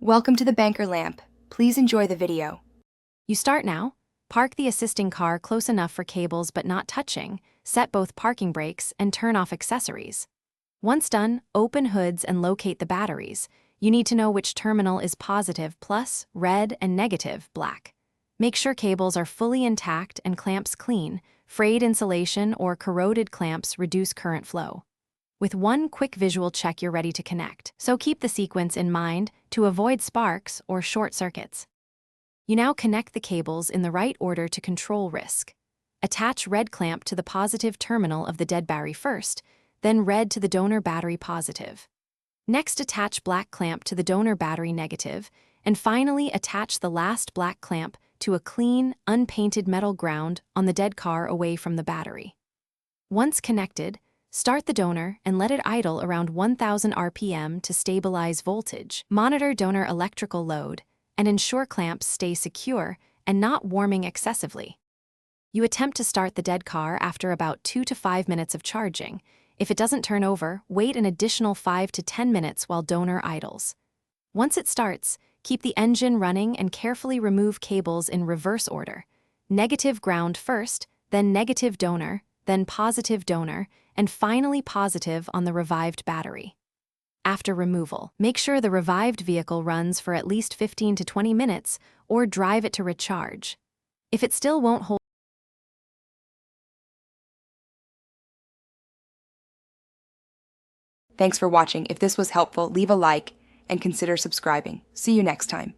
Welcome to the banker lamp. Please enjoy the video. You start now. Park the assisting car close enough for cables but not touching, set both parking brakes, and turn off accessories. Once done, open hoods and locate the batteries. You need to know which terminal is positive plus, red, and negative, black. Make sure cables are fully intact and clamps clean. Frayed insulation or corroded clamps reduce current flow. With one quick visual check, you're ready to connect, so keep the sequence in mind to avoid sparks or short circuits. You now connect the cables in the right order to control risk. Attach red clamp to the positive terminal of the dead battery first, then red to the donor battery positive. Next, attach black clamp to the donor battery negative, and finally attach the last black clamp to a clean, unpainted metal ground on the dead car away from the battery. Once connected, start the donor and let it idle around 1000 RPM to stabilize voltage. Monitor donor electrical load and ensure clamps stay secure and not warming excessively. You attempt to start the dead car after about 2 to 5 minutes of charging. If it doesn't turn over, wait an additional 5 to 10 minutes while donor idles. Once it starts, keep the engine running and carefully remove cables in reverse order. Negative ground first, then negative donor, then positive donor, and finally positive on the revived battery. After removal, make sure the revived vehicle runs for at least 15 to 20 minutes or drive it to recharge. If it still won't hold, Thanks for watching. If this was helpful, leave a like and consider subscribing. See you next time.